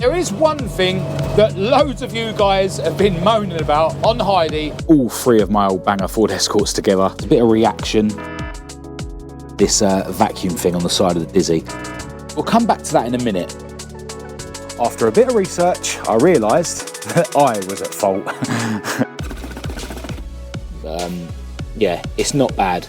There is one thing that loads of you guys have been moaning about on Heidi. All three of my old banger Ford Escorts together. It's a bit of reaction. This vacuum thing on the side of the Dizzy. We'll come back to that in a minute. After a bit of research, I realised that I was at fault. Yeah, it's not bad.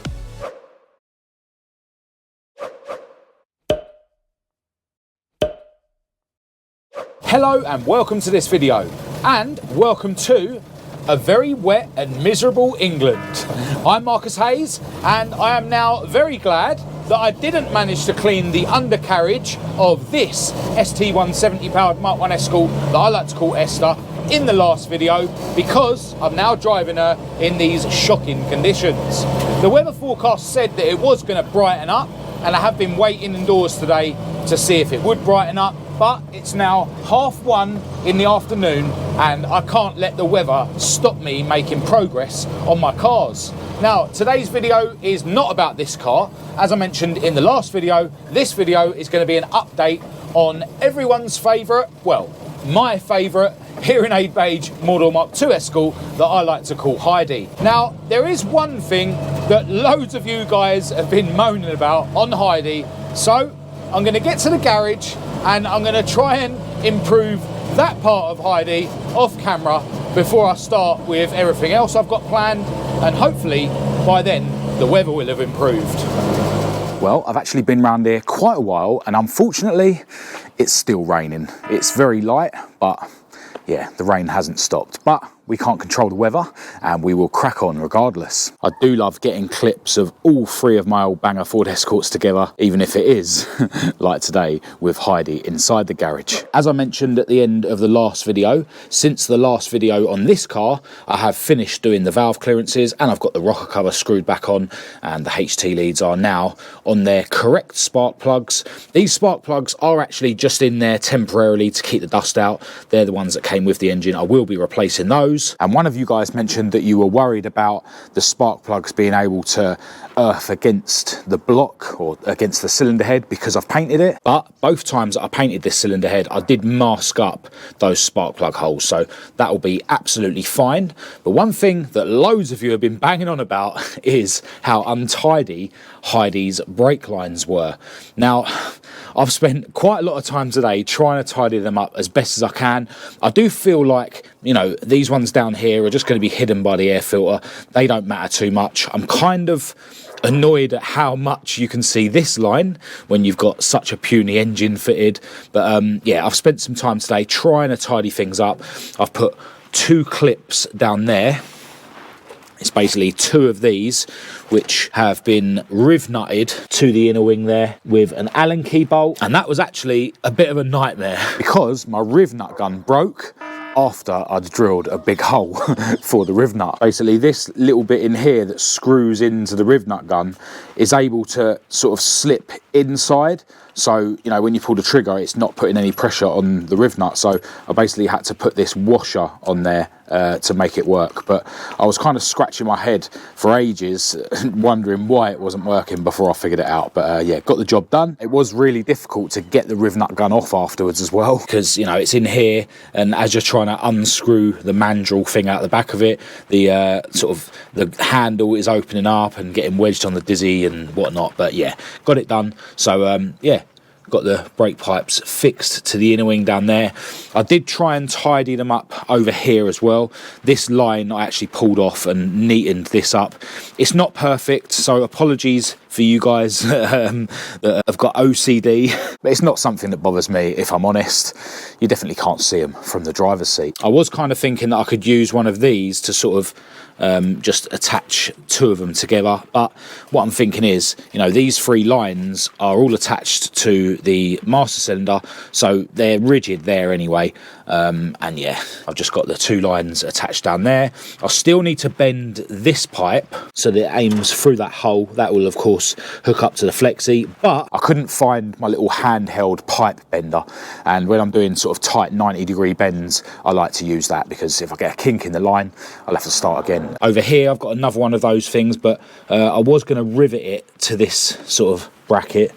Hello and welcome to this video, and welcome to a very wet and miserable England. I'm Marcus Hayes, and I am now very glad that I didn't manage to clean the undercarriage of this ST170 powered Mark 1 Escort that I like to call Esther in the last video, because I'm now driving her in these shocking conditions. The weather forecast said that it was going to brighten up, and I have been waiting indoors today to see if it would brighten up, but it's now 1:30 in the afternoon and I can't let the weather stop me making progress on my cars. Now, today's video is not about this car. As I mentioned in the last video, this video is going to be an update on everyone's favourite, well, my favourite hearing aid beige model Mark 2 Escort that I like to call Heidi. Now, there is one thing that loads of you guys have been moaning about on Heidi, so I'm going to get to the garage and I'm going to try and improve that part of Heidi off camera before I start with everything else I've got planned, and hopefully by then the weather will have improved. Well, I've actually been around here quite a while, and unfortunately it's still raining. It's very light, but yeah, the rain hasn't stopped. But we can't control the weather and we will crack on regardless. I do love getting clips of all three of my old banger Ford Escorts together, even if it is like today with Heidi inside the garage. As I mentioned at the end of the last video, since the last video on this car, I have finished doing the valve clearances and I've got the rocker cover screwed back on, and the HT leads are now on their correct spark plugs. These spark plugs are actually just in there temporarily to keep the dust out. They're the ones that came with the engine. I will be replacing those. And one of you guys mentioned that you were worried about the spark plugs being able to earth against the block or against the cylinder head because I've painted it. But both times that I painted this cylinder head, I did mask up those spark plug holes, so that will be absolutely fine. But one thing that loads of you have been banging on about is how untidy Heidi's brake lines were. Now, I've spent quite a lot of time today trying to tidy them up as best as I can. I do feel like, you know, these ones down here are just going to be hidden by the air filter. They don't matter too much. I'm kind of annoyed at how much you can see this line when you've got such a puny engine fitted. But yeah, I've spent some time today trying to tidy things up. I've put 2 clips down there. It's basically 2 of these which have been riv nutted to the inner wing there with an Allen key bolt, and that was actually a bit of a nightmare because my riv nut gun broke after I'd drilled a big hole for the riv nut. Basically, this little bit in here that screws into the riv nut gun is able to sort of slip inside. So, you know, when you pull the trigger, it's not putting any pressure on the riv nut. So I basically had to put this washer on there to make it work. But I was kind of scratching my head for ages, wondering why it wasn't working before I figured it out. But yeah, got the job done. It was really difficult to get the riv nut gun off afterwards as well, because, you know, it's in here, and as you're trying to unscrew the mandrel thing out the back of it, the sort of the handle is opening up and getting wedged on the Dizzy and whatnot. But yeah, got it done. So yeah, got the brake pipes fixed to the inner wing down there. I did try and tidy them up over here as well. This line I actually pulled off and neatened this up. It's not perfect, so apologies for you guys that have got OCD, but it's not something that bothers me, if I'm honest. You definitely can't see them from the driver's seat. I was kind of thinking that I could use one of these to sort of just attach 2 of them together, but what I'm thinking is, you know, these 3 lines are all attached to the master cylinder, so they're rigid there anyway. And yeah, I've just got the 2 lines attached down there. I still need to bend this pipe so that it aims through that hole. That will of course hook up to the flexi, but I couldn't find my little handheld pipe bender, and when I'm doing sort of tight 90-degree bends, I like to use that, because if I get a kink in the line, I'll have to start again. Over here I've got another one of those things, but I was going to rivet it to this sort of bracket,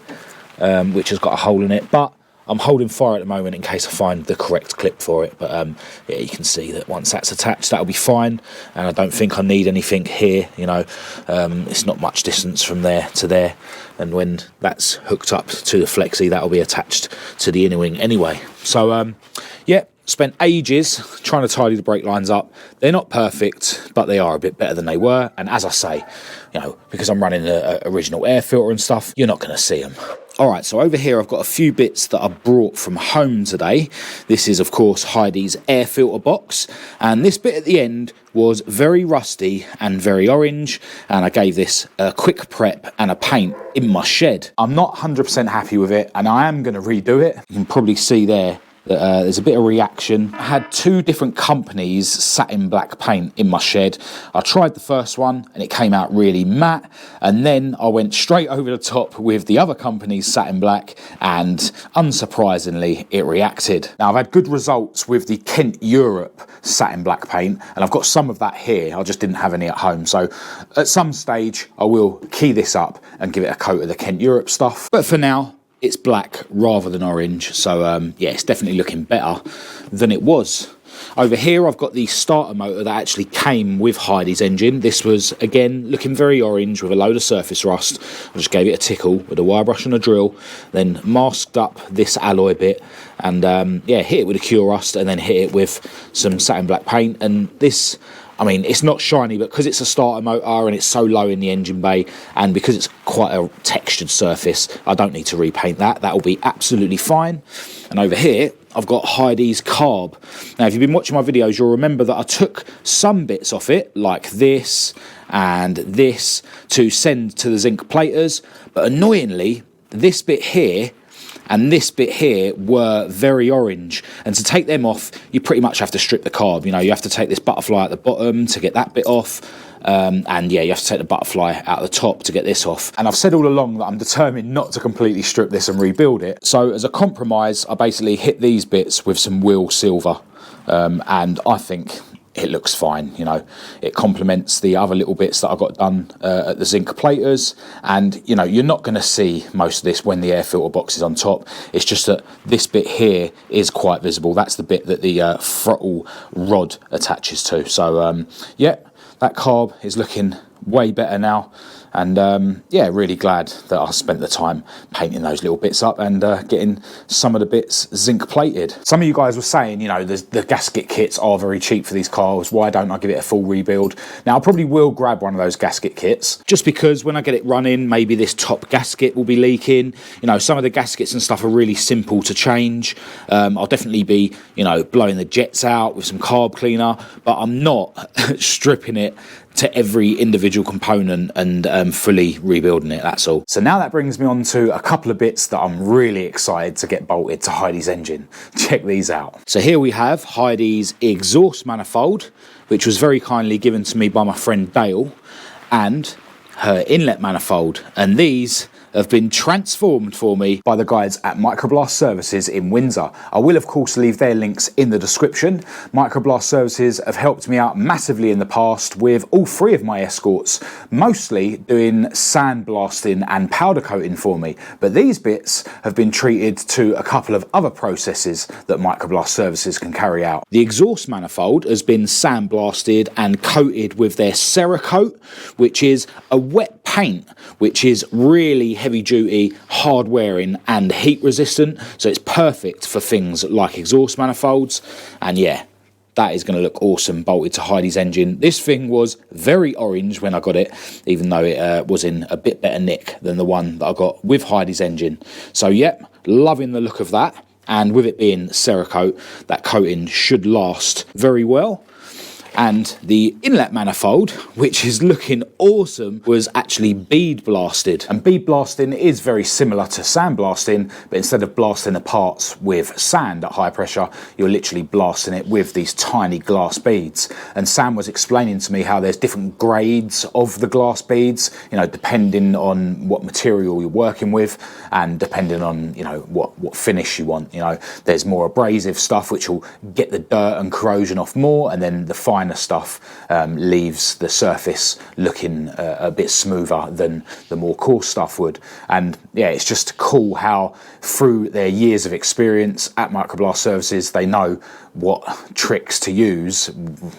which has got a hole in it, but I'm holding fire at the moment in case I find the correct clip for it, but yeah, you can see that once that's attached, that'll be fine, and I don't think I need anything here, you know. It's not much distance from there to there, and when that's hooked up to the flexi, that'll be attached to the inner wing anyway. So yeah, spent ages trying to tidy the brake lines up. They're not perfect, but they are a bit better than they were, and as I say, you know, because I'm running the original air filter and stuff, you're not going to see them. Alright, so over here I've got a few bits that I brought from home today. This is of course Heidi's air filter box, and this bit at the end was very rusty and very orange, and I gave this a quick prep and a paint in my shed. I'm not 100% happy with it, and I am going to redo it. You can probably see there that there's a bit of reaction. I had two different companies satin black paint in my shed. I tried the first one and it came out really matte, and then I went straight over the top with the other company's satin black, and unsurprisingly it reacted. Now I've had good results with the Kent Europe satin black paint, and I've got some of that here. I just didn't have any at home, so at some stage I will key this up and give it a coat of the Kent Europe stuff, but for now it's black rather than orange, so yeah, it's definitely looking better than it was. Over here I've got the starter motor that actually came with Heidi's engine. This was again looking very orange with a load of surface rust. I just gave it a tickle with a wire brush and a drill, then masked up this alloy bit, and yeah, hit it with a cure rust, and then hit it with some satin black paint. And this, I mean, it's not shiny, but because it's a starter motor and it's so low in the engine bay, and because it's quite a textured surface, I don't need to repaint that. That'll be absolutely fine. And over here, I've got Heidi's carb. Now, if you've been watching my videos, you'll remember that I took some bits off it, like this and this, to send to the zinc platers. But annoyingly, this bit here and this bit here were very orange, and to take them off you pretty much have to strip the carb. You know, you have to take this butterfly at the bottom to get that bit off, and yeah, you have to take the butterfly out of the top to get this off. And I've said all along that I'm determined not to completely strip this and rebuild it, so as a compromise I basically hit these bits with some wheel silver, and I think it looks fine. You know, it complements the other little bits that I got done at the zinc platers, and you know, you're not going to see most of this when the air filter box is on top. It's just that this bit here is quite visible. That's the bit that the throttle rod attaches to. So yeah, that carb is looking way better now, and yeah, really glad that I spent the time painting those little bits up and getting some of the bits zinc plated. Some of you guys were saying, you know, the gasket kits are very cheap for these cars, why don't I give it a full rebuild? Now I probably will grab one of those gasket kits, just because when I get it running, maybe this top gasket will be leaking. You know, some of the gaskets and stuff are really simple to change. I'll definitely be, you know, blowing the jets out with some carb cleaner, but I'm not stripping it to every individual component and fully rebuilding it, that's all. So now that brings me on to a couple of bits that I'm really excited to get bolted to Heidi's engine. Check these out. So here we have Heidi's exhaust manifold, which was very kindly given to me by my friend Dale, and her inlet manifold, and these have been transformed for me by the guys at Microblast Services in Windsor. I will of course leave their links in the description. Microblast Services have helped me out massively in the past with all three of my Escorts, mostly doing sandblasting and powder coating for me, but these bits have been treated to a couple of other processes that Microblast Services can carry out. The exhaust manifold has been sandblasted and coated with their Cerakote, which is a wet paint which is really heavy duty, hard wearing and heat resistant, so it's perfect for things like exhaust manifolds. And yeah, that is going to look awesome bolted to Heidi's engine. This thing was very orange when I got it, even though it was in a bit better nick than the one that I got with Heidi's engine. So yeah, loving the look of that, and with it being Cerakote, that coating should last very well. And the inlet manifold, which is looking awesome, was actually bead blasted. And bead blasting is very similar to sandblasting, but instead of blasting the parts with sand at high pressure, you're literally blasting it with these tiny glass beads. And Sam was explaining to me how there's different grades of the glass beads, you know, depending on what material you're working with and depending on, you know, what finish you want. You know, there's more abrasive stuff which will get the dirt and corrosion off more, and then the fine finer stuff leaves the surface looking a bit smoother than the more coarse stuff would. And yeah, it's just cool how through their years of experience at Microblast Services, they know what tricks to use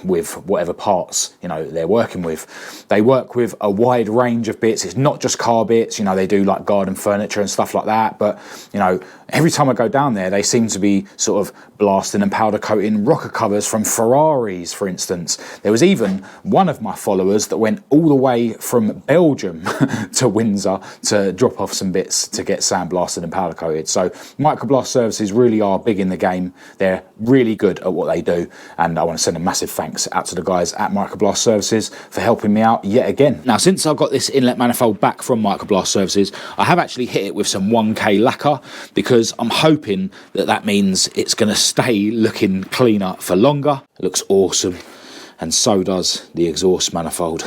with whatever parts, you know, they're working with. They work with a wide range of bits. It's not just car bits, you know, they do like garden furniture and stuff like that. But, you know, every time I go down there, they seem to be sort of blasting and powder coating rocker covers from Ferraris, for instance. There was even one of my followers that went all the way from Belgium to Windsor to drop off some bits to get sandblasted and powder coated. So Microblast Services really are big in the game. They're really good at what they do, and I want to send a massive thanks out to the guys at Microblast Services for helping me out yet again. Now, since I got this inlet manifold back from Microblast Services, I have actually hit it with some 1K lacquer, because I'm hoping that that means it's going to stay looking cleaner for longer. It looks awesome, and so does the exhaust manifold.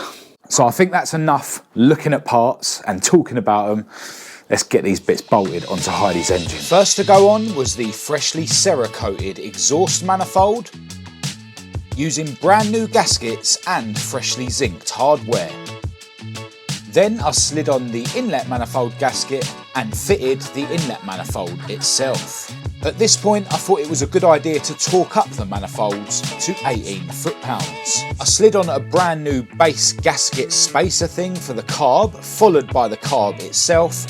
So I think that's enough looking at parts and talking about them. Let's get these bits bolted onto Heidi's engine. First to go on was the freshly Cerakoted exhaust manifold, using brand new gaskets and freshly zinced hardware. Then I slid on the inlet manifold gasket and fitted the inlet manifold itself. At this point, I thought it was a good idea to torque up the manifolds to 18 foot-pounds. I slid on a brand new base gasket spacer thing for the carb, followed by the carb itself,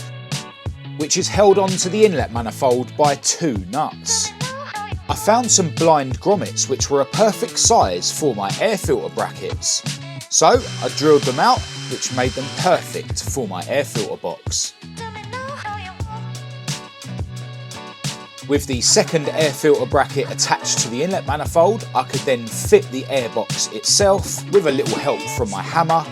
which is held onto the inlet manifold by 2 nuts. I found some blind grommets which were a perfect size for my air filter brackets. So I drilled them out, which made them perfect for my air filter box. With the second air filter bracket attached to the inlet manifold, I could then fit the air box itself with a little help from my hammer.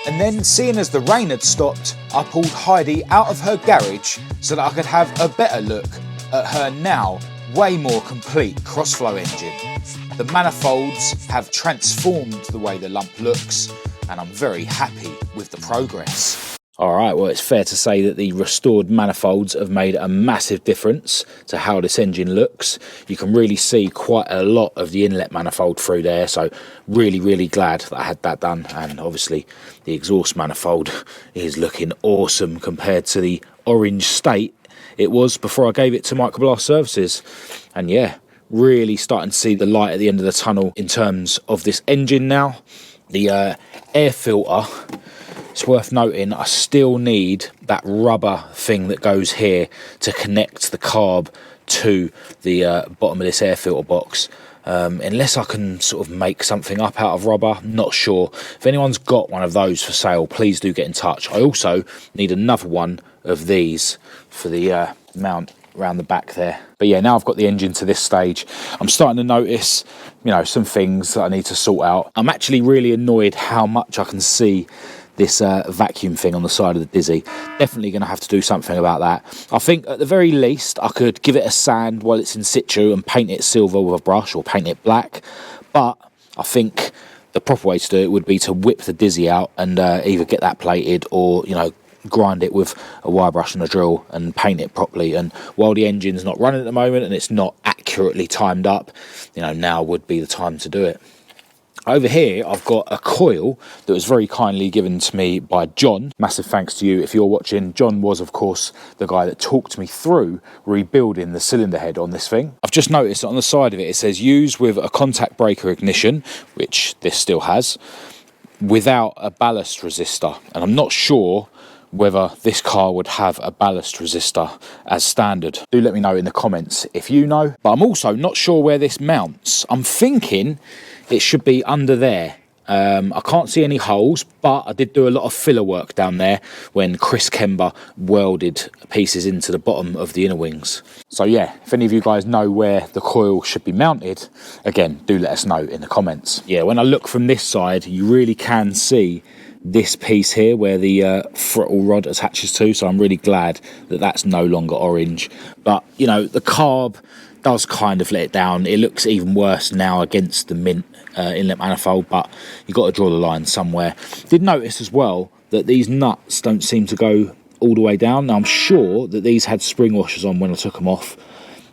And then, seeing as the rain had stopped, I pulled Heidi out of her garage so that I could have a better look at her now way more complete crossflow engine. The manifolds have transformed the way the lump looks, and I'm very happy with the progress. Alright, well, it's fair to say that the restored manifolds have made a massive difference to how this engine looks. You can really see quite a lot of the inlet manifold through there, so really glad that I had that done. And obviously the exhaust manifold is looking awesome compared to the orange state it was before I gave it to Microblast Services. And yeah, really starting to see the light at the end of the tunnel in terms of this engine now. The air filter, it's worth noting, I still need that rubber thing that goes here to connect the carb to the bottom of this air filter box. Unless I can sort of make something up out of rubber, not sure. If anyone's got one of those for sale, please do get in touch. I also need another one of these for the mount around the back there. But yeah, now I've got the engine to this stage, I'm starting to notice, you know, some things that I need to sort out. I'm actually really annoyed how much I can see this vacuum thing on the side of the Dizzy. Definitely going to have to do something about that. I think at the very least I could give it a sand while it's in situ and paint it silver with a brush or paint it black. But I think the proper way to do it would be to whip the Dizzy out and either get that plated or, you know, grind it with a wire brush and a drill and paint it properly. And while the engine's not running at the moment and it's not accurately timed up, you know, now would be the time to do it. Over here, I've got a coil that was very kindly given to me by John. Massive thanks to you if you're watching. John was, of course, the guy that talked me through rebuilding the cylinder head on this thing. I've just noticed that on the side of it, it says use with a contact breaker ignition, which this still has, without a ballast resistor. And I'm not sure whether this car would have a ballast resistor as standard. Do let me know in the comments if you know. But I'm also not sure where this mounts. I'm thinking it should be under there. I can't see any holes, but I did do a lot of filler work down there when Chris Kember welded pieces into the bottom of the inner wings. So yeah, if any of you guys know where the coil should be mounted, again, do let us know in the comments. Yeah, when I look from this side, you really can see this piece here where the throttle rod attaches to, so I'm really glad that that's no longer orange. But, you know, the carb does kind of let it down. It looks even worse now against the mint inlet manifold, but you've got to draw the line somewhere. Did notice as well that these nuts don't seem to go all the way down. Now, I'm sure that these had spring washers on when I took them off,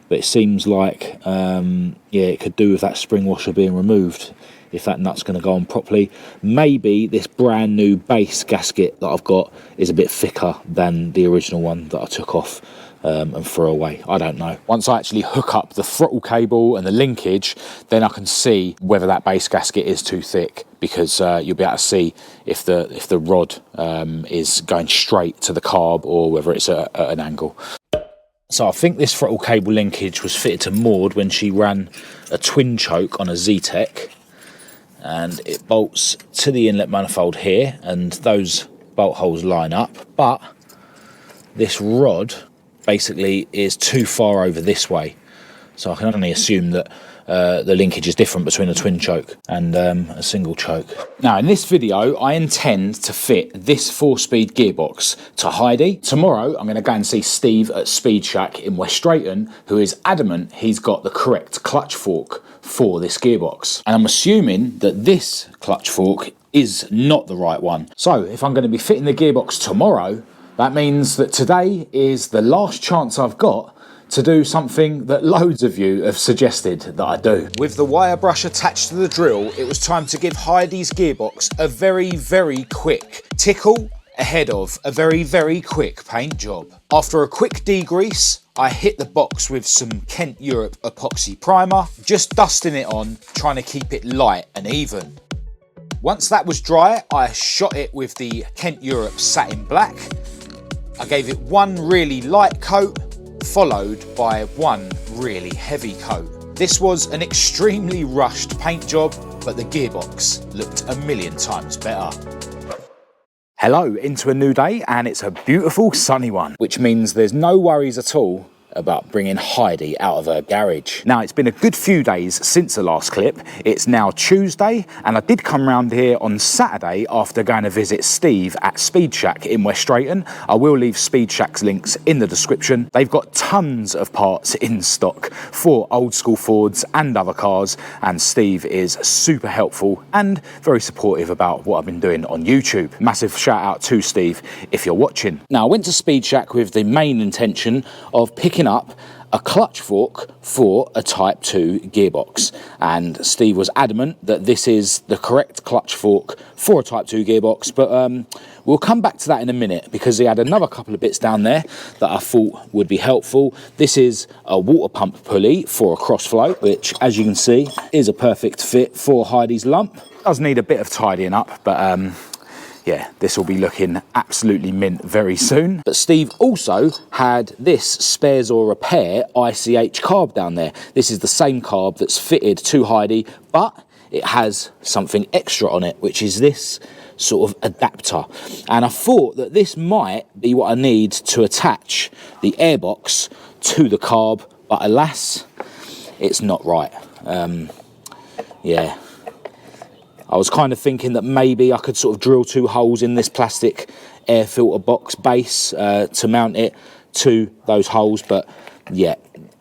but it seems like, yeah, it could do with that spring washer being removed if that nut's going to go on properly. Maybe this brand new base gasket that I've got is a bit thicker than the original one that I took off and threw away. I don't know. Once I actually hook up the throttle cable and the linkage, then I can see whether that base gasket is too thick, because you'll be able to see if the rod is going straight to the carb or whether it's at an angle. So I think this throttle cable linkage was fitted to Maud when she ran a twin choke on a Z-Tech, and it bolts to the inlet manifold here, and those bolt holes line up, but this rod basically is too far over this way, so I can only assume that the linkage is different between a twin choke and a single choke. Now in this video I intend to fit this 4-speed gearbox to Heidi. Tomorrow I'm going to go and see Steve at Speed Shack in West Drayton, who is adamant he's got the correct clutch fork for this gearbox, and I'm assuming that this clutch fork is not the right one. So if I'm going to be fitting the gearbox tomorrow, that means that today is the last chance I've got to do something that loads of you have suggested that I do. With the wire brush attached to the drill, it was time to give Heidi's gearbox a very, very quick tickle ahead of a very, very quick paint job. After a quick degrease, I hit the box with some Kent Europe epoxy primer, just dusting it on, trying to keep it light and even. Once that was dry, I shot it with the Kent Europe satin black. I gave it one really light coat, followed by one really heavy coat. This was an extremely rushed paint job, but the gearbox looked a million times better. Hello, into a new day, and it's a beautiful sunny one, which means there's no worries at all about bringing Heidi out of her garage. Now, it's been a good few days since the last clip. It's now Tuesday, and I did come round here on Saturday after going to visit Steve at Speed Shack in West Drayton. I will leave Speed Shack's links in the description. They've got tons of parts in stock for old school Fords and other cars, and Steve is super helpful and very supportive about what I've been doing on YouTube. Massive shout out to Steve if you're watching. Now, I went to Speed Shack with the main intention of picking up a clutch fork for a Type 2 gearbox, and Steve was adamant that this is the correct clutch fork for a Type 2 gearbox, but we'll come back to that in a minute, because he had another couple of bits down there that I thought would be helpful. This is a water pump pulley for a crossflow, which, as you can see, is a perfect fit for Heidi's lump. Does need a bit of tidying up, but yeah, this will be looking absolutely mint very soon. But Steve also had this spares or repair ICH carb down there. This is the same carb that's fitted to Heidi, but it has something extra on it, which is this sort of adapter. And I thought that this might be what I need to attach the airbox to the carb, but alas, it's not right. Yeah. I was kind of thinking that maybe I could sort of drill 2 holes in this plastic air filter box base to mount it to those holes, but yeah,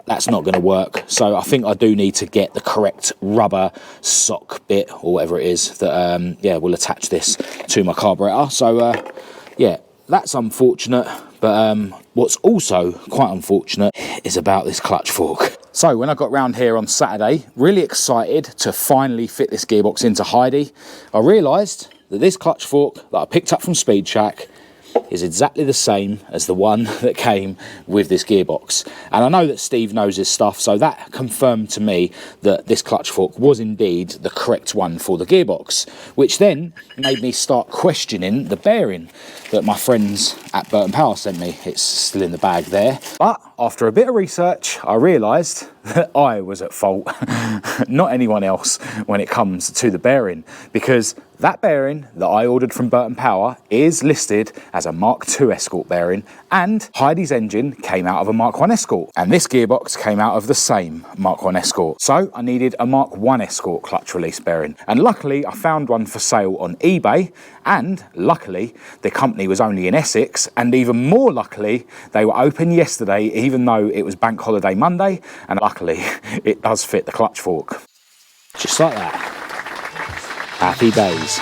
that's not going to work. So I think I do need to get the correct rubber sock bit or whatever it is that yeah, will attach this to my carburetor. So yeah, that's unfortunate, but what's also quite unfortunate is about this clutch fork. So when I got round here on Saturday, really excited to finally fit this gearbox into Heidi, I realised that this clutch fork that I picked up from Speed Shack is exactly the same as the one that came with this gearbox. And I know that Steve knows his stuff, so that confirmed to me that this clutch fork was indeed the correct one for the gearbox, which then made me start questioning the bearing that my friends at Burton Power sent me. It's still in the bag there. But after a bit of research, I realised that I was at fault, not anyone else, when it comes to the bearing, because that bearing that I ordered from Burton Power is listed as a Mark II Escort bearing, and Heidi's engine came out of a Mark I Escort, and this gearbox came out of the same Mark I Escort. So I needed a Mark I Escort clutch release bearing, and luckily I found one for sale on eBay, and luckily the company was only in Essex, and even more luckily they were open yesterday, even though it was Bank Holiday Monday, and luckily it does fit the clutch fork. Just like that. Happy days.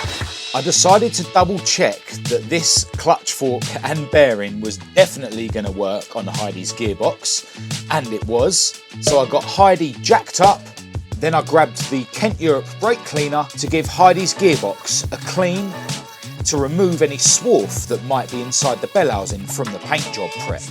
I decided to double check that this clutch fork and bearing was definitely going to work on Heidi's gearbox, and it was. So I got Heidi jacked up, Then I grabbed the Kent Europe brake cleaner to give Heidi's gearbox a clean, to remove any swarf that might be inside the bell housing from the paint job prep.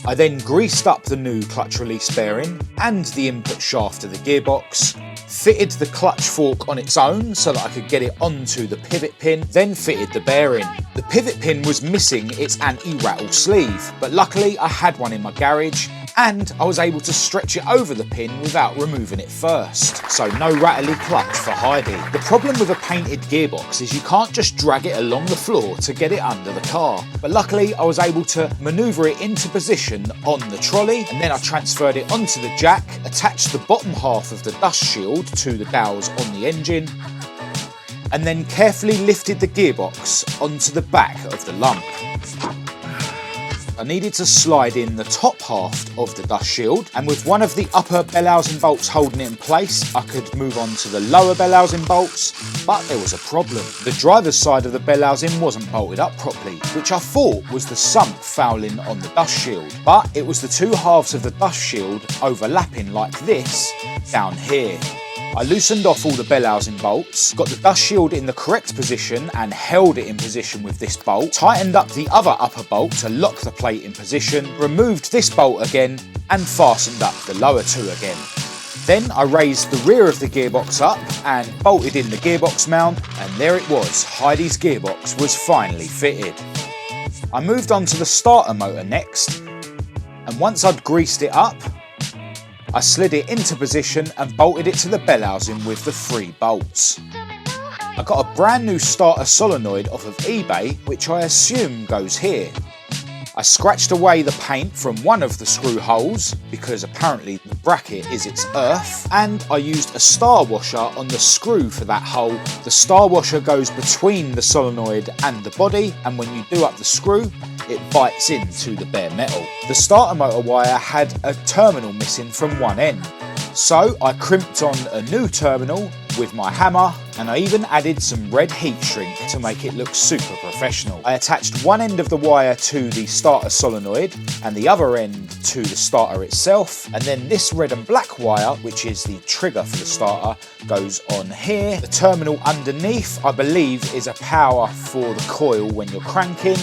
I then greased up the new clutch release bearing and the input shaft of the gearbox, fitted the clutch fork on its own so that I could get it onto the pivot pin, then fitted the bearing. The pivot pin was missing its anti-rattle sleeve, but luckily I had one in my garage and I was able to stretch it over the pin without removing it first. So no rattly clutch for Heidi. The problem with a painted gearbox is you can't just drag it along the floor to get it under the car. But luckily I was able to manoeuvre it into position on the trolley, and then I transferred it onto the jack, attached the bottom half of the dust shield to the dowels on the engine, and then carefully lifted the gearbox onto the back of the lump. I needed to slide in the top half of the dust shield, and with one of the upper bell housing bolts holding it in place, I could move on to the lower bell housing bolts, but there was a problem. The driver's side of the bell housing wasn't bolted up properly, which I thought was the sump fouling on the dust shield, but it was the two halves of the dust shield overlapping like this down here. I loosened off all the bell housing bolts, got the dust shield in the correct position and held it in position with this bolt, tightened up the other upper bolt to lock the plate in position, removed this bolt again and fastened up the lower two again. Then I raised the rear of the gearbox up and bolted in the gearbox mount, and there it was, Heidi's gearbox was finally fitted. I moved on to the starter motor next, and once I'd greased it up, I slid it into position and bolted it to the bell housing with the 3 bolts. I got a brand new starter solenoid off of eBay, which I assume goes here. I scratched away the paint from one of the screw holes, because apparently the bracket is its earth, and I used a star washer on the screw for that hole. The star washer goes between the solenoid and the body, and when you do up the screw, it bites into the bare metal. The starter motor wire had a terminal missing from one end, so I crimped on a new terminal with my hammer, and I even added some red heat shrink to make it look super professional. I attached one end of the wire to the starter solenoid and the other end to the starter itself, and then this red and black wire, which is the trigger for the starter, goes on here. The terminal underneath, I believe, is a power for the coil when you're cranking.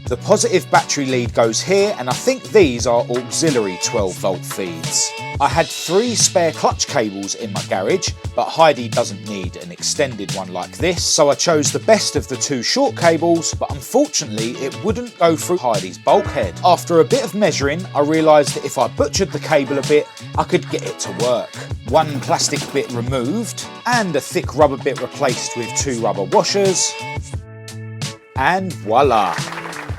The positive battery lead goes here, and I think these are auxiliary 12 volt feeds. I had 3 spare clutch cables in my garage, but Heidi doesn't need an extended one like this, so I chose the best of the 2 short cables, but unfortunately it wouldn't go through Heidi's bulkhead. After a bit of measuring, I realised that if I butchered the cable a bit, I could get it to work. One plastic bit removed, and a thick rubber bit replaced with 2 rubber washers, and voila!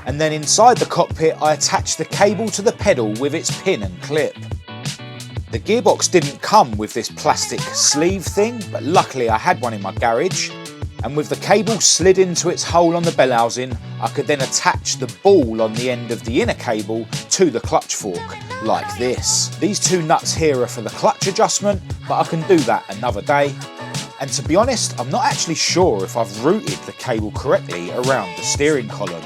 And then inside the cockpit I attached the cable to the pedal with its pin and clip. The gearbox didn't come with this plastic sleeve thing, but luckily I had one in my garage, and with the cable slid into its hole on the bell housing, I could then attach the ball on the end of the inner cable to the clutch fork, like this. These 2 nuts here are for the clutch adjustment, but I can do that another day. And to be honest, I'm not actually sure if I've routed the cable correctly around the steering column.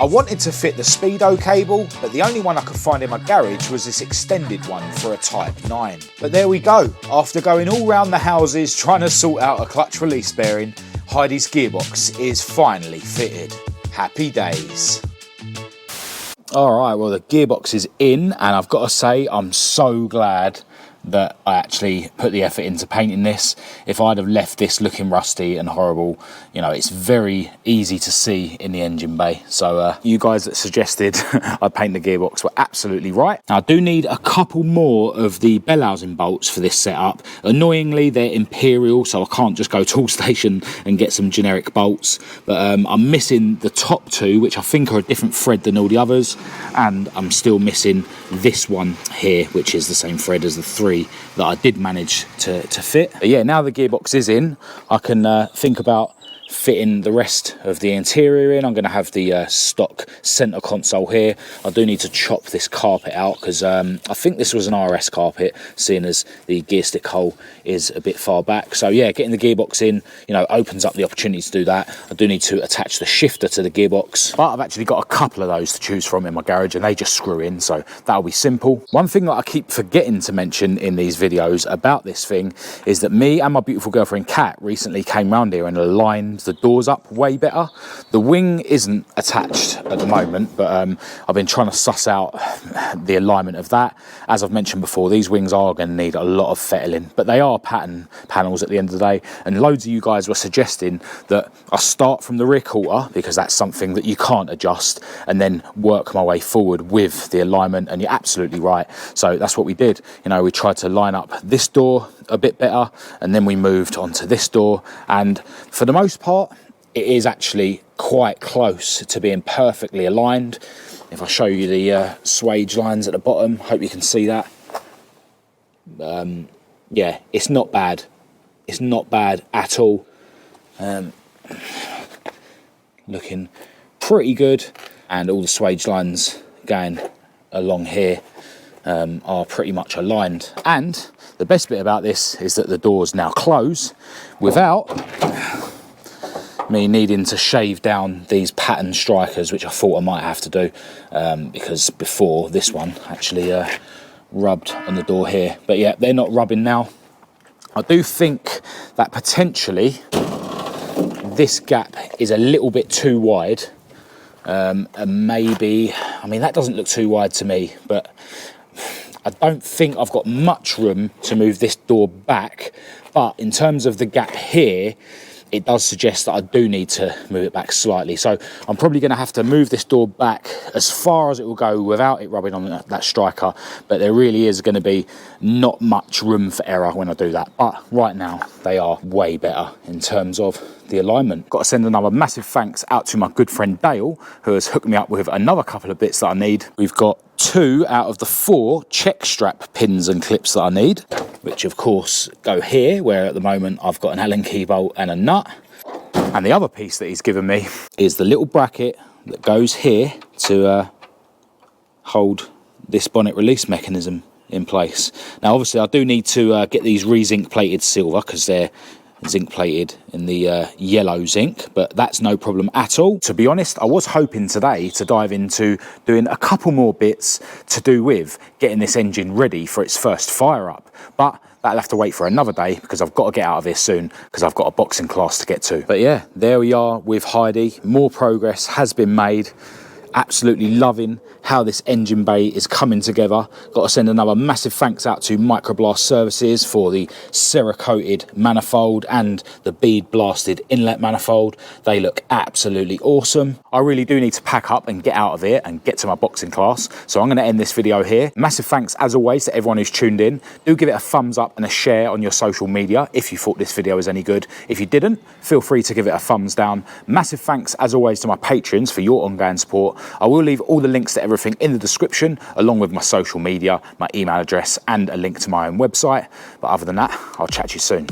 I wanted to fit the Speedo cable, but the only one I could find in my garage was this extended one for a Type 9. But there we go. After going all round the houses trying to sort out a clutch release bearing, Heidi's gearbox is finally fitted. Happy days. Alright, well the gearbox is in, and I've got to say I'm so glad that I actually put the effort into painting this. If I'd have left this looking rusty and horrible, you know, it's very easy to see in the engine bay. So you guys that suggested I paint the gearbox were absolutely right. Now I do need a couple more of the bell housing bolts for this setup. Annoyingly, they're Imperial, so I can't just go Toolstation and get some generic bolts. But I'm missing the top 2, which I think are a different thread than all the others, and I'm still missing this one here, which is the same thread as the 3 that I did manage to fit. But yeah, now the gearbox is in, I can think about fitting the rest of the interior in. I'm going to have the stock centre console here. I do need to chop this carpet out because I think this was an RS carpet, seeing as the gear stick hole is a bit far back. So yeah, getting the gearbox in, you know, opens up the opportunity to do that. I do need to attach the shifter to the gearbox, but I've actually got a couple of those to choose from in my garage, and they just screw in, so that'll be simple. One thing that I keep forgetting to mention in these videos about this thing is that me and my beautiful girlfriend Kat recently came round here and aligned the doors up way better. The wing isn't attached at the moment, but I've been trying to suss out the alignment of that. As I've mentioned before, these wings are going to need a lot of fettling, but they are pattern panels at the end of the day, and loads of you guys were suggesting that I start from the rear quarter because that's something that you can't adjust, and then work my way forward with the alignment, and you're absolutely right. So that's what we did. You know, we tried to line up this door a bit better, and then we moved on to this door, and for the most part it is actually quite close to being perfectly aligned. If I show you the swage lines at the bottom, hope you can see that. Yeah, it's not bad. It's not bad at all. Looking pretty good, and all the swage lines going along here are pretty much aligned. And the best bit about this is that the doors now close without me needing to shave down these pattern strikers, which I thought I might have to do because before this one actually rubbed on the door here. But yeah, they're not rubbing now. I do think that potentially this gap is a little bit too wide, and maybe, I mean, that doesn't look too wide to me, but I don't think I've got much room to move this door back. But in terms of the gap here, it does suggest that I do need to move it back slightly. So I'm probably going to have to move this door back as far as it will go without it rubbing on that striker. But there really is going to be not much room for error when I do that. But right now, they are way better in terms of the alignment. Got to send another massive thanks out to my good friend Dale, who has hooked me up with another couple of bits that I need. We've got 2 out of the 4 check strap pins and clips that I need, which of course go here, where at the moment I've got an Allen key bolt and a nut. And the other piece that he's given me is the little bracket that goes here to hold this bonnet release mechanism in place. Now obviously I do need to get these re-zinc plated silver because they're zinc plated in the yellow zinc, but that's no problem at all. To be honest, I was hoping today to dive into doing a couple more bits to do with getting this engine ready for its first fire up, but that'll have to wait for another day because I've got to get out of here soon because I've got a boxing class to get to. But yeah, there we are with Heidi. More progress has been made. Absolutely loving how this engine bay is coming together. Got to send another massive thanks out to Microblast Services for the Cerakoted manifold and the bead blasted inlet manifold. They look absolutely awesome. I really do need to pack up and get out of here and get to my boxing class, so I'm going to end this video here. Massive thanks as always to everyone who's tuned in. Do give it a thumbs up and a share on your social media if you thought this video was any good. If you didn't, feel free to give it a thumbs down. Massive thanks as always to my patrons for your ongoing support. I will leave all the links to everything in the description, along with my social media, my email address, and a link to my own website. But other than that, I'll chat to you soon.